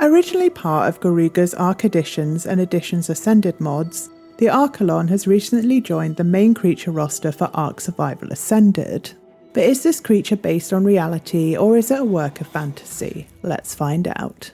Originally part of Garuga's ARK Editions and Editions Ascended mods, the Archelon has recently joined the main creature roster for ARK Survival Ascended. But is this creature based on reality or is it a work of fantasy? Let's find out.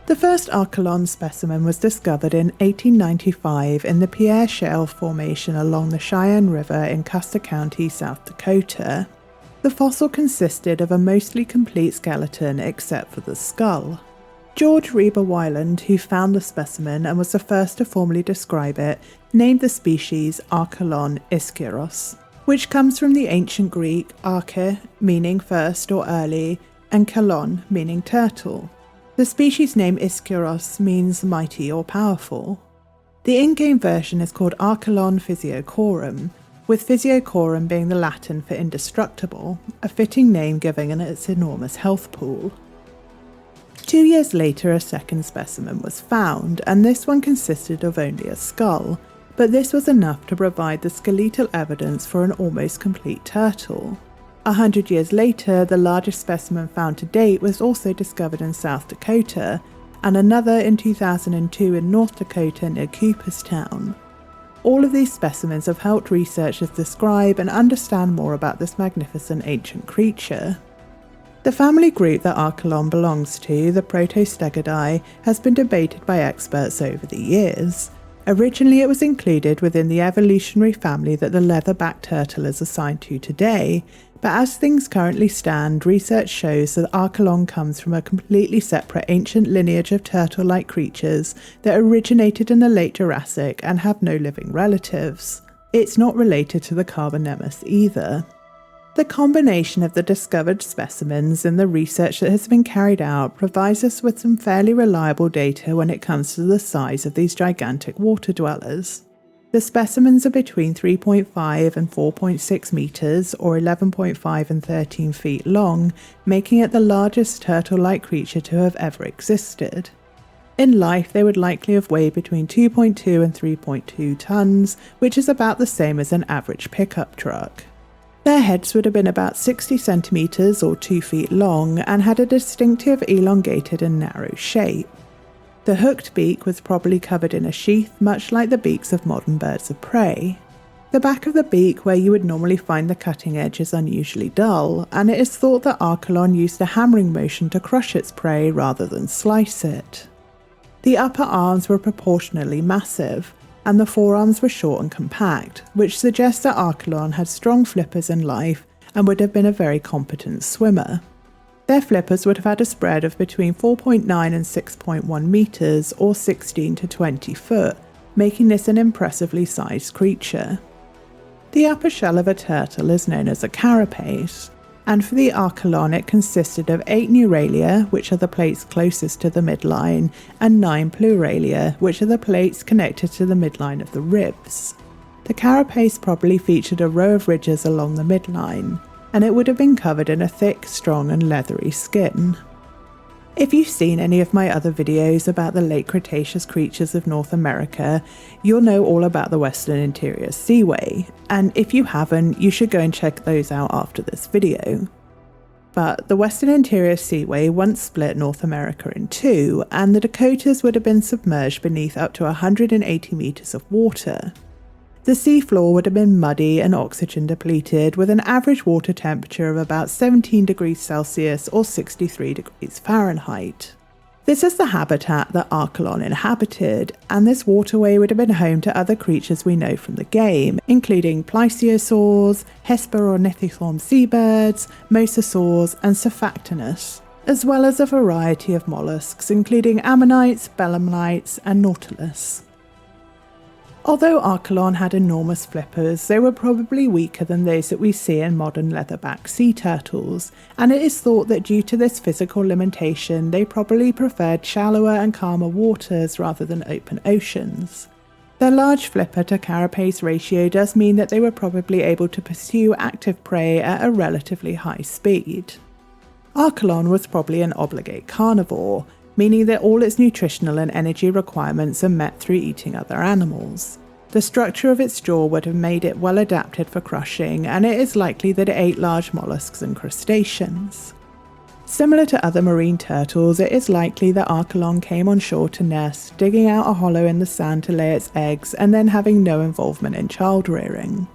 The first Archelon specimen was discovered in 1895 in the Pierre Shale Formation along the Cheyenne River in Custer County, South Dakota. The fossil consisted of a mostly complete skeleton except for the skull. George Reber Wyland, who found the specimen and was the first to formally describe it, named the species Archelon iskyros, which comes from the ancient Greek arche, meaning first or early, and kelon, meaning turtle. The species name iskyros means mighty or powerful. The in-game version is called Archelon physiocorum, with physiocorum being the Latin for indestructible, a fitting name given its enormous health pool. 2 years later, a second specimen was found, and this one consisted of only a skull, but this was enough to provide the skeletal evidence for an almost complete turtle. 100 years later, the largest specimen found to date was also discovered in South Dakota, and another in 2002 in North Dakota near Cooperstown. All of these specimens have helped researchers describe and understand more about this magnificent ancient creature. The family group that Archelon belongs to, the Protostegodidae, has been debated by experts over the years. Originally it was included within the evolutionary family that the leatherback turtle is assigned to today, but as things currently stand, research shows that Archelon comes from a completely separate ancient lineage of turtle-like creatures that originated in the late Jurassic and have no living relatives. It's not related to the Carbonemus either. The combination of the discovered specimens and the research that has been carried out provides us with some fairly reliable data when it comes to the size of these gigantic water dwellers. The specimens are between 3.5 and 4.6 metres or 11.5 and 13 feet long, making it the largest turtle-like creature to have ever existed. In life, they would likely have weighed between 2.2 and 3.2 tonnes, which is about the same as an average pickup truck. Their heads would have been about 60 centimetres or 2 feet long and had a distinctive elongated and narrow shape. The hooked beak was probably covered in a sheath, much like the beaks of modern birds of prey. The back of the beak, where you would normally find the cutting edge, is unusually dull, and it is thought that Archelon used a hammering motion to crush its prey rather than slice it. The upper arms were proportionally massive, and the forearms were short and compact, which suggests that Archelon had strong flippers in life and would have been a very competent swimmer. Their flippers would have had a spread of between 4.9 and 6.1 metres or 16 to 20 foot, making this an impressively sized creature. The upper shell of a turtle is known as a carapace, and for the Archelon it consisted of 8 neuralia, which are the plates closest to the midline, and 9 pleuralia, which are the plates connected to the midline of the ribs. The carapace probably featured a row of ridges along the midline, and it would have been covered in a thick, strong and leathery skin. If you've seen any of my other videos about the late Cretaceous creatures of North America, you'll know all about the Western Interior Seaway, and if you haven't, you should go and check those out after this video. But the Western Interior Seaway once split North America in two, and the Dakotas would have been submerged beneath up to 180 metres of water. The seafloor would have been muddy and oxygen depleted, with an average water temperature of about 17 degrees Celsius or 63 degrees Fahrenheit. This is the habitat that Archelon inhabited, and this waterway would have been home to other creatures we know from the game, including plesiosaurs, hesperornithiform seabirds, mosasaurs and Cephactinus, as well as a variety of mollusks, including ammonites, belemnites and nautilus. Although Archelon had enormous flippers, they were probably weaker than those that we see in modern leatherback sea turtles, and it is thought that due to this physical limitation, they probably preferred shallower and calmer waters rather than open oceans. Their large flipper to carapace ratio does mean that they were probably able to pursue active prey at a relatively high speed. Archelon was probably an obligate carnivore, meaning that all its nutritional and energy requirements are met through eating other animals. The structure of its jaw would have made it well adapted for crushing, and it is likely that it ate large mollusks and crustaceans. Similar to other marine turtles, it is likely that Archelon came on shore to nest, digging out a hollow in the sand to lay its eggs and then having no involvement in child rearing.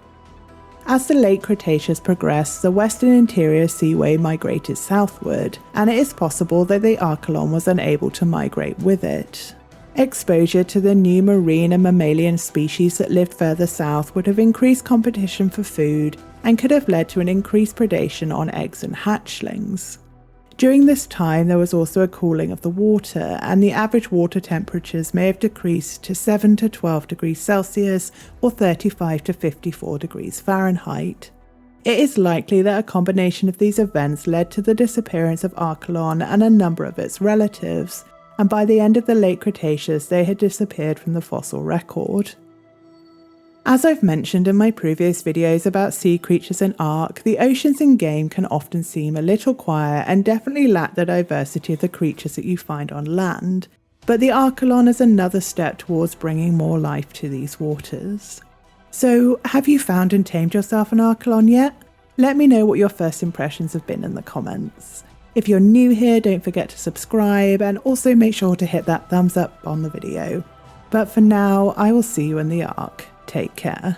As the late Cretaceous progressed, the western interior seaway migrated southward, and it is possible that the Archelon was unable to migrate with it. Exposure to the new marine and mammalian species that lived further south would have increased competition for food and could have led to an increased predation on eggs and hatchlings. During this time, there was also a cooling of the water, and the average water temperatures may have decreased to 7 to 12 degrees Celsius or 35 to 54 degrees Fahrenheit. It is likely that a combination of these events led to the disappearance of Archelon and a number of its relatives, and by the end of the late Cretaceous they had disappeared from the fossil record. As I've mentioned in my previous videos about sea creatures in ARK, the oceans in-game can often seem a little quiet and definitely lack the diversity of the creatures that you find on land, but the Archelon is another step towards bringing more life to these waters. So, have you found and tamed yourself an Archelon yet? Let me know what your first impressions have been in the comments. If you're new here, don't forget to subscribe and also make sure to hit that thumbs up on the video. But for now, I will see you in the ARK. Take care.